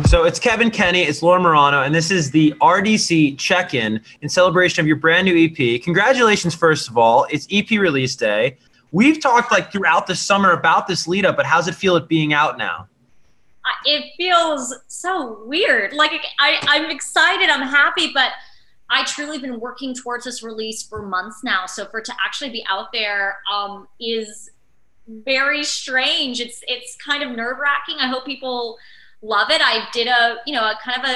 So it's Kevin Kenny, it's Laura Marano, and this is the RDC check-in in celebration of your brand new EP. Congratulations, first of all. It's EP release day. We've talked like throughout the summer about this lead up, but how's it feel it being out now? It feels so weird. Like I'm excited, I'm happy, but I truly been working towards this release for months now. So for it to actually be out there is very strange. It's kind of nerve-wracking. I hope people love it. I did a kind of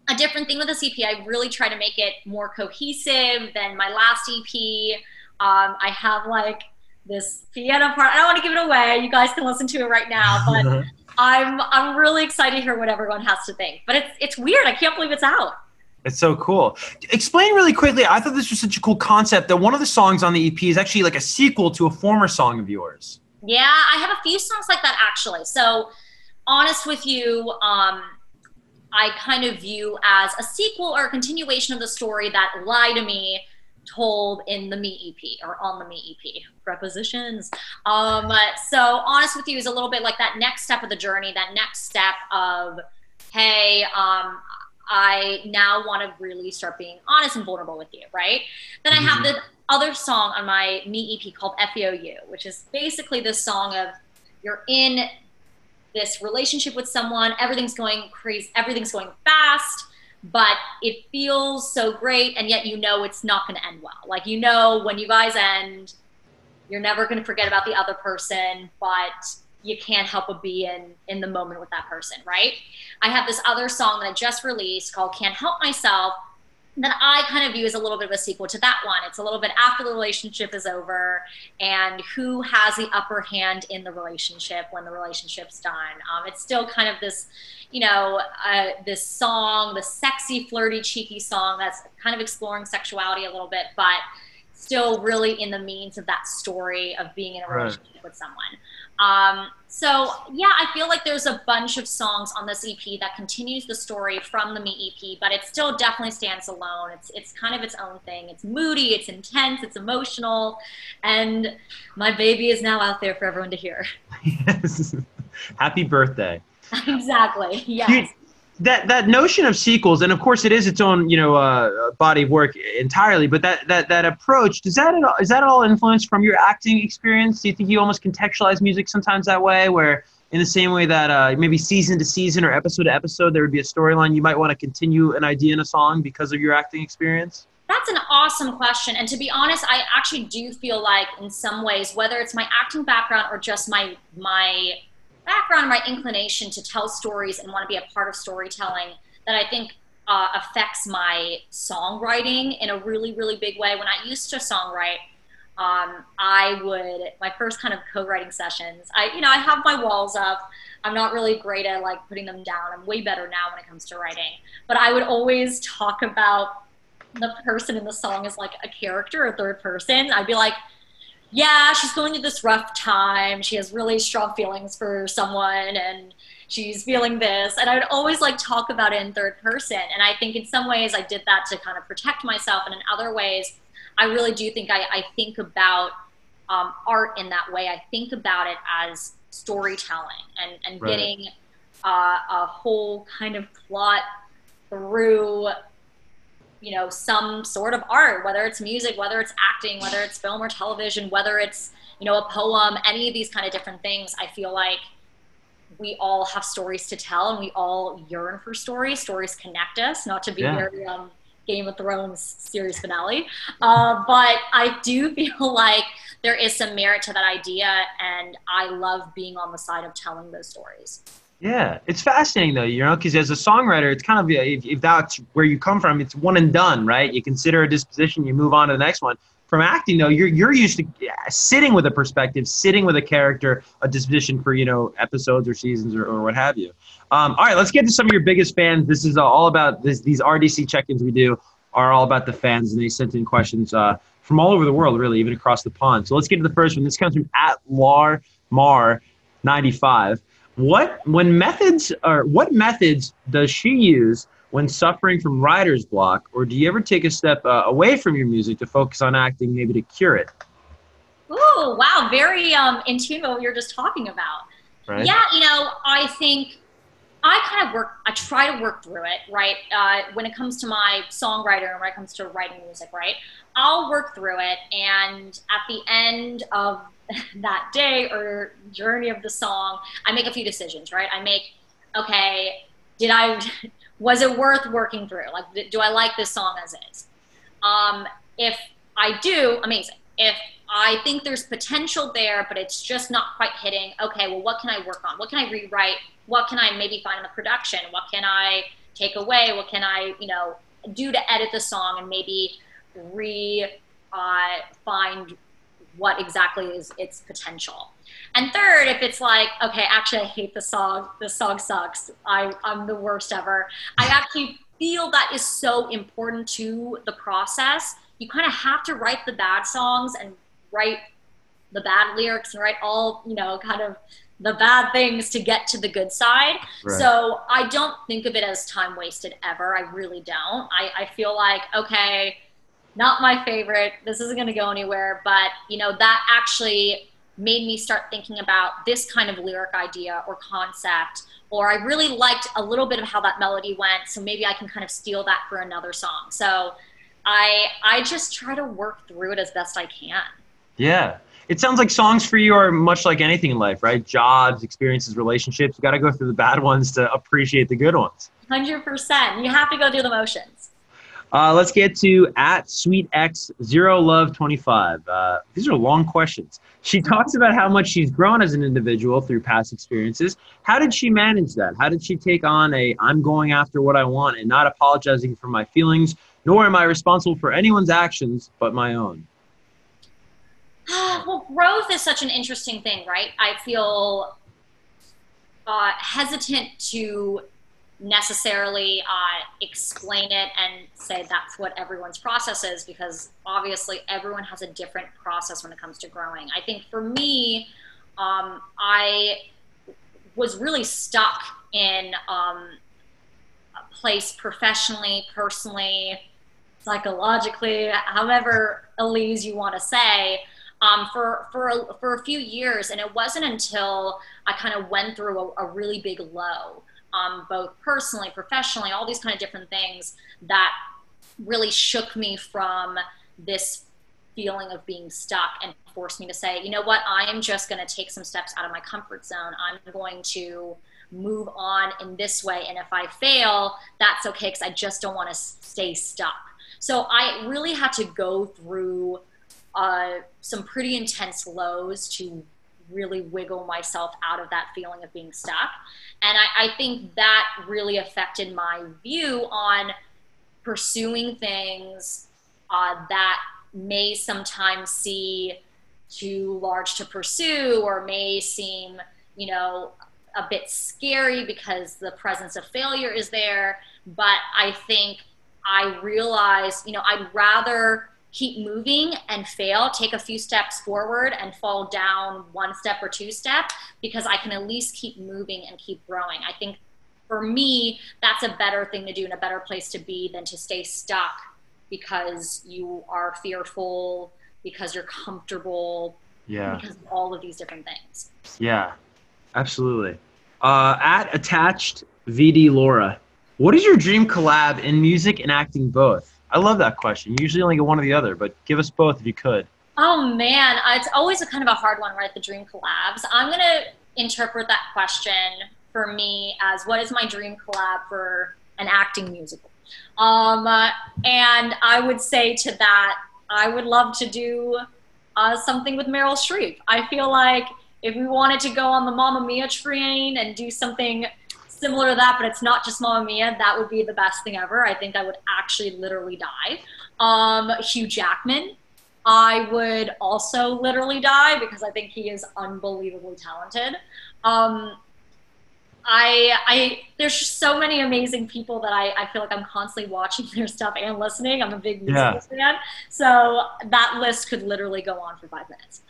a different thing with this EP. I really try to make it more cohesive than my last EP. I have like this piano part. I don't want to give it away. You guys can listen to it right now, but I'm really excited to hear what everyone has to think. But it's weird. I can't believe it's out. It's so cool. Explain really quickly. I thought this was such a cool concept that one of the songs on the EP is actually like a sequel to a former song of yours. Yeah, I have a few songs like that actually. So honest with you, I kind of view as a sequel or a continuation of the story that Lie to Me told in the Me EP or on the Me EP. Prepositions. So honest with you is a little bit like that next step of the journey, that next step of, hey, I now want to really start being honest and vulnerable with you, right? Then I have the other song on my Me EP called FEOU, which is basically this song of you're in this relationship with someone, everything's going crazy, everything's going fast, but it feels so great, and yet you know it's not going to end well. Like, you know, when you guys end, you're never going to forget about the other person, but you can't help but be in the moment with that person, right? I have this other song that I just released called Can't Help Myself that I kind of view as a little bit of a sequel to that one. It's a little bit after the relationship is over and who has the upper hand in the relationship when the relationship's done. It's still kind of this, you know, this song, the sexy, flirty, cheeky song that's kind of exploring sexuality a little bit, but still really in the means of that story of being in a relationship with someone. So yeah, I feel like there's a bunch of songs on this EP that continues the story from the Me EP, but it still definitely stands alone. It's kind of its own thing. It's moody, it's intense, it's emotional, and my baby is now out there for everyone to hear. Yes. Happy birthday. Exactly. Yes. That notion of sequels, and of course it is its own, you know, body of work entirely, but that approach, is that at all influenced from your acting experience? Do you think you almost contextualize music sometimes that way, where in the same way that maybe season to season or episode to episode there would be a storyline, you might want to continue an idea in a song because of your acting experience? That's an awesome question. And to be honest, I actually do feel like in some ways, whether it's my acting background or just my background, my inclination to tell stories and want to be a part of storytelling, that I think affects my songwriting in a really, really big way. When I used to songwrite, my first kind of co-writing sessions, I have my walls up. I'm not really great at like putting them down. I'm way better now when it comes to writing. But I would always talk about the person in the song as like a character, a third person. I'd be like, yeah, she's going through this rough time. She has really strong feelings for someone and she's feeling this. And I would always like talk about it in third person. And I think in some ways I did that to kind of protect myself. And in other ways, I really do think I think about art in that way. I think about it as storytelling and Right. getting a whole kind of plot through, you know, some sort of art, whether it's music, whether it's acting, whether it's film or television, whether it's, you know, a poem, any of these kind of different things. I feel like we all have stories to tell and we all yearn for stories. Stories connect us, not to be very Game of Thrones series finale. But I do feel like there is some merit to that idea, and I love being on the side of telling those stories. Yeah, it's fascinating though, you know, because as a songwriter, it's kind of, if that's where you come from, it's one and done, right? You consider a disposition, you move on to the next one. From acting though, you're used to sitting with a perspective, sitting with a character, a disposition for, you know, episodes or seasons or what have you. All right, let's get to some of your biggest fans. This is all about this. These RDC check-ins we do are all about the fans, and they sent in questions from all over the world, really, even across the pond. So let's get to the first one. This comes from @LarMar95. What methods does she use when suffering from writer's block, or do you ever take a step away from your music to focus on acting, maybe to cure it? Ooh, wow, very in tune with what you're just talking about. Right. Yeah, you know, I think I try to work through it, right? When it comes to my songwriter and when it comes to writing music, right? I'll work through it. And at the end of that day or journey of the song, I make a few decisions, right? Okay, was it worth working through? Like, do I like this song as is? If I do, amazing. If I think there's potential there, but it's just not quite hitting, okay, well, what can I work on? What can I rewrite? What can I maybe find in the production? What can I take away? What can I, do to edit the song and maybe find what exactly is its potential? And third, if it's like, okay, actually, I hate the song. This song sucks. I'm the worst ever. I actually feel that is so important to the process. You kind of have to write the bad songs and write the bad lyrics and write all, kind of the bad things to get to the good side. Right. So I don't think of it as time wasted ever. I really don't. I feel like, okay, not my favorite. This isn't going to go anywhere. But, that actually made me start thinking about this kind of lyric idea or concept, or I really liked a little bit of how that melody went. So maybe I can kind of steal that for another song. So I just try to work through it as best I can. Yeah. It sounds like songs for you are much like anything in life, right? Jobs, experiences, relationships. You got to go through the bad ones to appreciate the good ones. 100%. You have to go through the motions. Let's get to @SweetX0Love25. These are long questions. She talks about how much she's grown as an individual through past experiences. How did she manage that? How did she take on I'm going after what I want and not apologizing for my feelings, nor am I responsible for anyone's actions but my own? Well, growth is such an interesting thing, right? I feel hesitant to necessarily explain it and say that's what everyone's process is, because obviously everyone has a different process when it comes to growing. I think for me, I was really stuck in a place professionally, personally, psychologically, however Elise you want to say, for a few years. And it wasn't until I kind of went through a really big low, both personally, professionally, all these kind of different things that really shook me from this feeling of being stuck and forced me to say, you know what, I am just going to take some steps out of my comfort zone. I'm going to move on in this way. And if I fail, that's okay, because I just don't want to stay stuck. So I really had to go through some pretty intense lows to really wiggle myself out of that feeling of being stuck. And I think that really affected my view on pursuing things that may sometimes seem too large to pursue, or may seem, a bit scary because the presence of failure is there. But I think I realized, I'd rather keep moving and fail, take a few steps forward and fall down one step or two steps, because I can at least keep moving and keep growing. I think for me, that's a better thing to do and a better place to be than to stay stuck because you are fearful, because you're comfortable, because of all of these different things. Yeah, absolutely. @attached VD Laura, what is your dream collab in music and acting both? I love that question. You usually only get one or the other, but give us both if you could. Oh man, it's always a kind of a hard one, right? The dream collabs. I'm going to interpret that question for me as, what is my dream collab for an acting musical? And I would say to that, I would love to do something with Meryl Streep. I feel like if we wanted to go on the Mamma Mia train and do something similar to that, but it's not just Mamma Mia, that would be the best thing ever. I think I would actually literally die. Hugh Jackman, I would also literally die, because I think he is unbelievably talented. There's just so many amazing people that I feel like I'm constantly watching their stuff and listening. I'm a big music fan. So that list could literally go on for 5 minutes.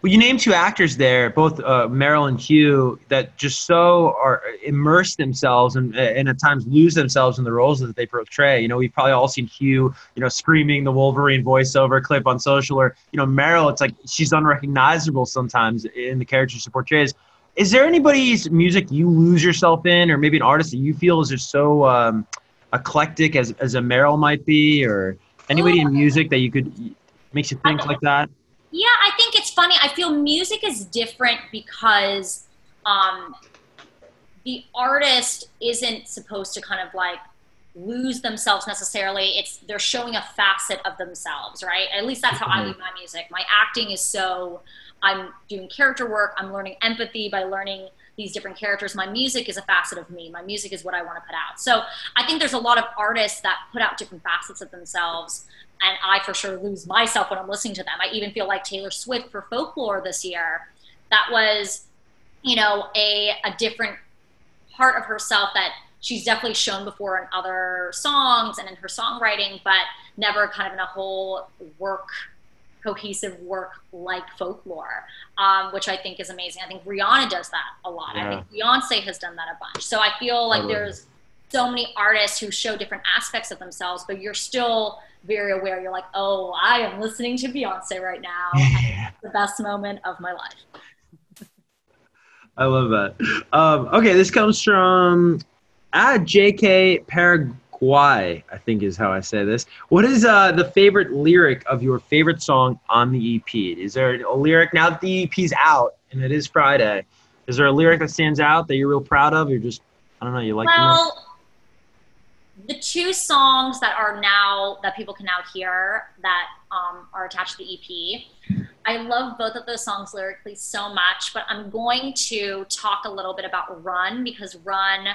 Well, you named two actors there, both Meryl and Hugh, that just so are immerse themselves and at times lose themselves in the roles that they portray. We've probably all seen Hugh, screaming the Wolverine voiceover clip on social, or, Meryl, it's like she's unrecognizable sometimes in the character she portrays. Is there anybody's music you lose yourself in, or maybe an artist that you feel is just so eclectic as a Meryl might be, or anybody in music that you could makes you think like that? Yeah, I think it's funny. I feel music is different because um, the artist isn't supposed to kind of like lose themselves necessarily. It's they're showing a facet of themselves, right? At least that's how I view my music. My acting is so I'm doing character work. I'm learning empathy by learning these different characters. My music is a facet of me. My music is what I want to put out. So I think there's a lot of artists that put out different facets of themselves. And I for sure lose myself when I'm listening to them. I even feel like Taylor Swift for Folklore this year, that was, you know, a different part of herself that she's definitely shown before in other songs and in her songwriting, but never kind of in a whole cohesive work like Folklore, which I think is amazing. I think Rihanna does that a lot. Yeah. I think Beyonce has done that a bunch. So I feel like there's so many artists who show different aspects of themselves, but you're still very aware. You're like, oh, I am listening to Beyonce right now. And it's the best moment of my life. I love that. Okay, this comes from JK Paraguay, I think is how I say this. What is the favorite lyric of your favorite song on the EP? Is there a lyric, now that the EP's out and it is Friday, is there a lyric that stands out that you're real proud of? You're just, I don't know, you like the two songs that are now, that people can now hear that are attached to the EP, I love both of those songs lyrically so much, but I'm going to talk a little bit about Run, because Run,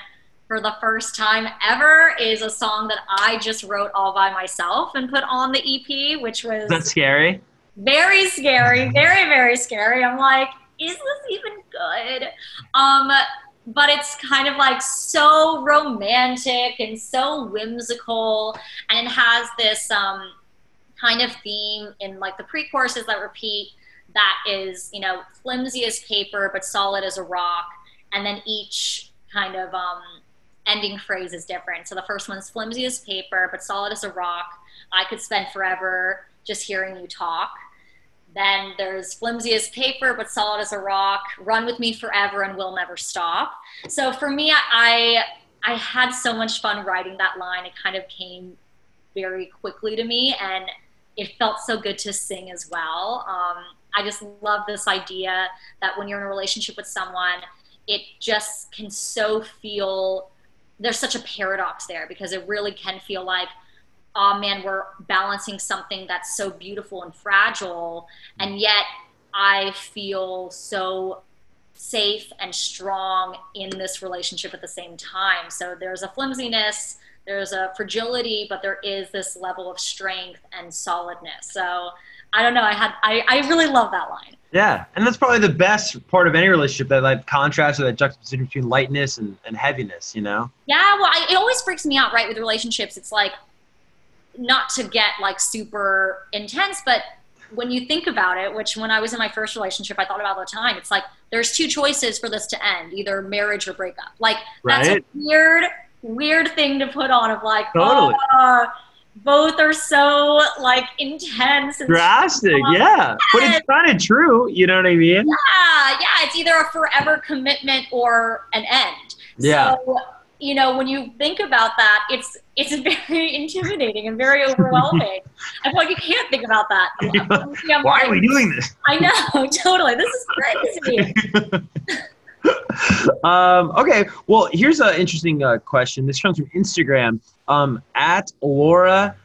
for the first time ever, is a song that I just wrote all by myself and put on the EP, which was... Is that scary? Very scary, very, very scary. I'm like, is this even good? But it's kind of like so romantic and so whimsical, and it has this kind of theme in like the pre-choruses that repeat that is, you know, flimsy as paper but solid as a rock, and then each kind of ending phrase is different. So the first one's flimsy as paper but solid as a rock, I could spend forever just hearing you talk. Then there's flimsy as paper but solid as a rock, run with me forever and we'll never stop. So for me, I had so much fun writing that line. It kind of came very quickly to me, and it felt so good to sing as well. I just love this idea that when you're in a relationship with someone, it just can so feel, there's such a paradox there, because it really can feel like, oh man, we're balancing something that's so beautiful and fragile, and yet I feel so safe and strong in this relationship at the same time. So there's a flimsiness, there's a fragility, but there is this level of strength and solidness. So I don't know, I really love that line. Yeah, and that's probably the best part of any relationship, that like contrast or that juxtaposition between lightness and heaviness, you know? Yeah, well, it always freaks me out, right, with relationships. It's like, not to get like super intense, but when you think about it, which when I was in my first relationship, I thought about all the time, it's like, there's two choices for this to end, either marriage or breakup. Like, that's a weird thing to put on, of like, totally. Both are so like intense and drastic, yeah. But it's kind of true, you know what I mean? Yeah, it's either a forever commitment or an end. Yeah. So, you know, when you think about that, it's very intimidating and very overwhelming. I feel like you can't think about that. Yeah. Why are we doing this? I know, totally. This is crazy. Okay, well, here's an interesting question. This comes from Instagram, at Laura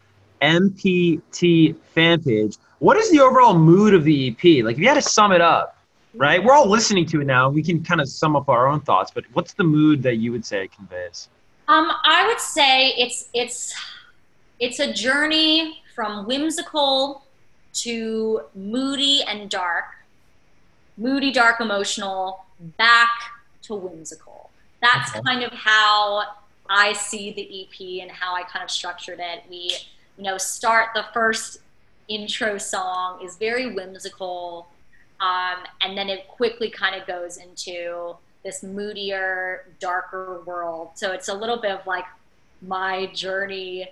MPT fan page. What is the overall mood of the EP? Like, if you had to sum it up, right? We're all listening to it now. We can kind of sum up our own thoughts, but what's the mood that you would say it conveys? I would say it's a journey from whimsical to moody and dark, emotional, back to whimsical. That's kind of how I see the EP and how I kind of structured it. We, you know, start, the first intro song is very whimsical, and then it quickly kind of goes into this moodier, darker world. So it's a little bit of like my journey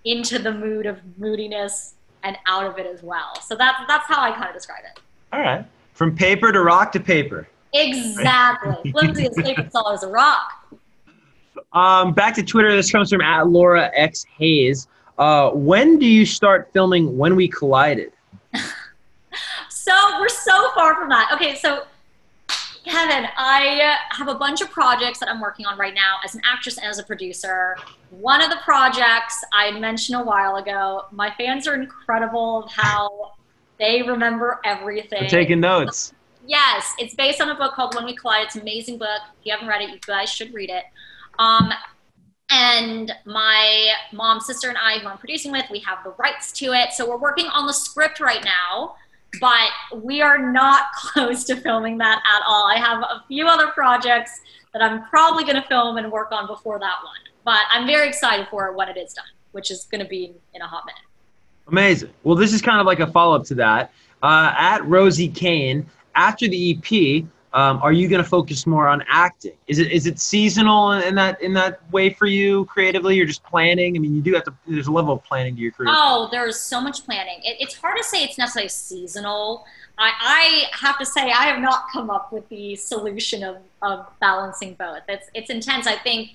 into the mood of moodiness and out of it as well. So that's how I kind of describe it. All right. From paper to rock to paper. Exactly. Flimsiest paper tall as a rock. Back to Twitter. This comes from at Laura X Hayes. When do you start filming When We Collided? So we're so far from that. Okay, so Kevin, I have a bunch of projects that I'm working on right now as an actress and as a producer. One of the projects I mentioned a while ago, my fans are incredible of how they remember everything. I'm taking notes. Yes, it's based on a book called When We Collide. It's an amazing book. If you haven't read it, you guys should read it. And my mom, sister, and I, who I'm producing with, we have the rights to it. So we're working on the script right now, but we are not close to filming that at all. I have a few other projects that I'm probably going to film and work on before that one. But I'm very excited for it when it is done, which is going to be in a hot minute. Amazing. Well, this is kind of like a follow-up to that. At Rosie Kane, after the EP, are you going to focus more on acting? Is it seasonal in that way for you creatively? You're just planning. I mean, you do have to. There's a level of planning to your career. Oh, there's so much planning. It's hard to say it's necessarily seasonal. I have to say I have not come up with the solution of balancing both. It's intense. I think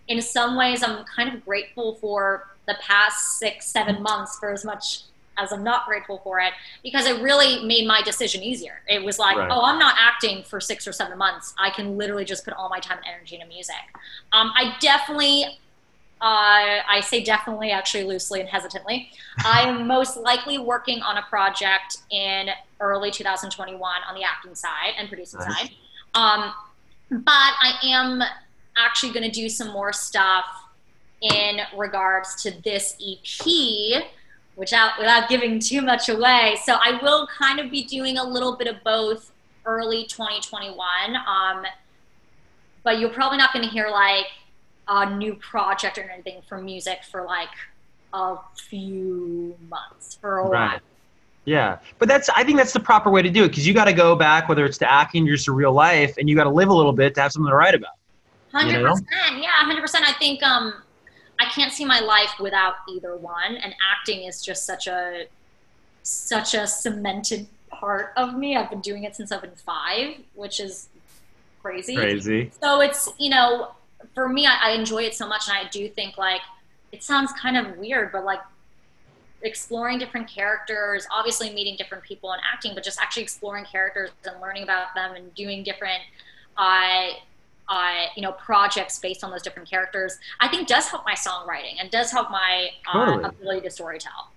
in some ways I'm kind of grateful for the past 6-7 months for as much as I'm not grateful for it, because it really made my decision easier. It was like, oh, I'm not acting for 6 or 7 months. I can literally just put all my time and energy into music. I definitely, I say definitely actually loosely and hesitantly, I am most likely working on a project in early 2021 on the acting side and producing side. But I am actually going to do some more stuff in regards to this EP, without giving too much away. So I will kind of be doing a little bit of both early 2021. But you're probably not going to hear like a new project or anything for music for like a few months, for a while. Yeah, but I think that's the proper way to do it, because you got to go back, whether it's to acting or just to real life, and you got to live a little bit to have something to write about. 100%. Yeah, 100%. I think I can't see my life without either one, and acting is just such a cemented part of me. I've been doing it since I've been 5, which is crazy. So it's, for me, I enjoy it so much, and I do think, like, it sounds kind of weird, but like exploring different characters, obviously meeting different people and acting, but just actually exploring characters and learning about them and doing different projects based on those different characters, I think does help my songwriting and does help my ability to storytell.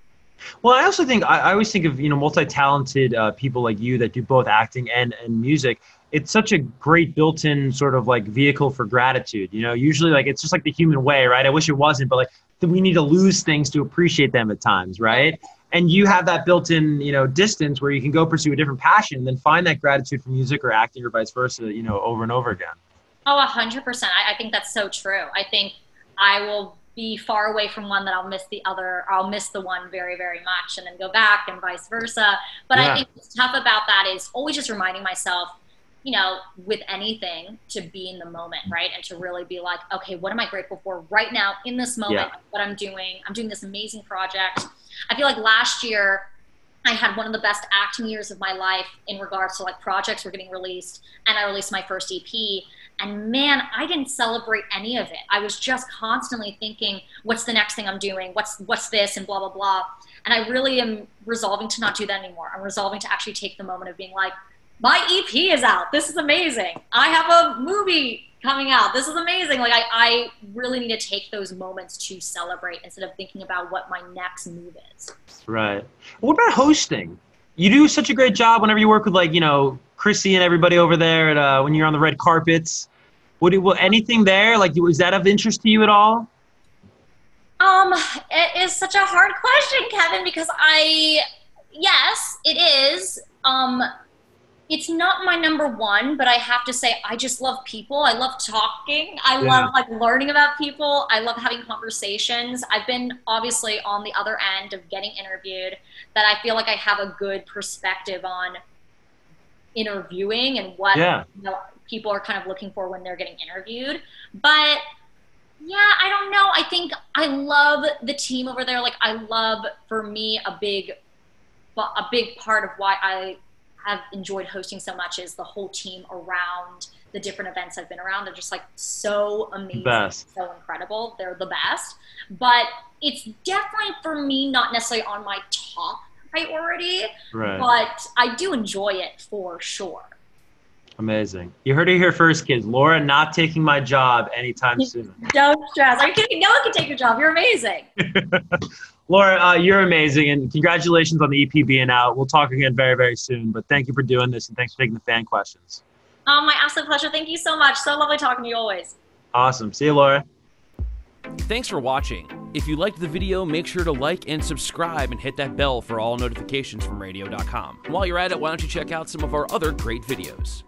Well, I also think, I always think of, multi-talented people like you that do both acting and music. It's such a great built-in sort of like vehicle for gratitude. Usually like it's just like the human way, right? I wish it wasn't, but like we need to lose things to appreciate them at times, right? And you have that built-in, distance where you can go pursue a different passion and then find that gratitude for music or acting or vice versa, over and over again. Oh, 100%. I think that's so true. I think I will be far away from one that I'll miss the other. I'll miss the one very, very much and then go back and vice versa. But I think what's tough about that is always just reminding myself, with anything, to be in the moment, right? And to really be like, okay, what am I grateful for right now in this moment? What I'm doing this amazing project. I feel like last year I had one of the best acting years of my life in regards to like projects were getting released, and I released my first EP. And man, I didn't celebrate any of it. I was just constantly thinking, what's the next thing I'm doing? What's this and blah, blah, blah. And I really am resolving to not do that anymore. I'm resolving to actually take the moment of being like, my EP is out. This is amazing. I have a movie coming out. This is amazing. Like I really need to take those moments to celebrate instead of thinking about what my next move is. Right. What about hosting? You do such a great job whenever you work with like, Chrissy and everybody over there at, when you're on the red carpets. Anything there? Like, is that of interest to you at all? It is such a hard question, Kevin, because yes, it is. It's not my number one, but I have to say, I just love people. I love talking. I love like learning about people. I love having conversations. I've been obviously on the other end of getting interviewed, that I feel like I have a good perspective on interviewing and what people are kind of looking for when they're getting interviewed. But yeah, I don't know. I think I love the team over there. Like I love, for me, a big part of why I have enjoyed hosting so much is the whole team around the different events I've been around. They're just like so amazing, Best. so incredible. They're the best. But it's definitely for me not necessarily on my top priority, Right. but I do enjoy it for sure. Amazing. You heard it here first, kids. Laura not taking my job anytime soon. Don't stress. Are you kidding? No one can take your job. You're amazing. Laura, you're amazing, and congratulations on the EP being out. We'll talk again very, very soon, but thank you for doing this, and thanks for taking the fan questions. My absolute pleasure. Thank you so much. So lovely talking to you always. Awesome. See you, Laura. Thanks for watching. If you liked the video, make sure to like and subscribe and hit that bell for all notifications from radio.com. While you're at it, why don't you check out some of our other great videos.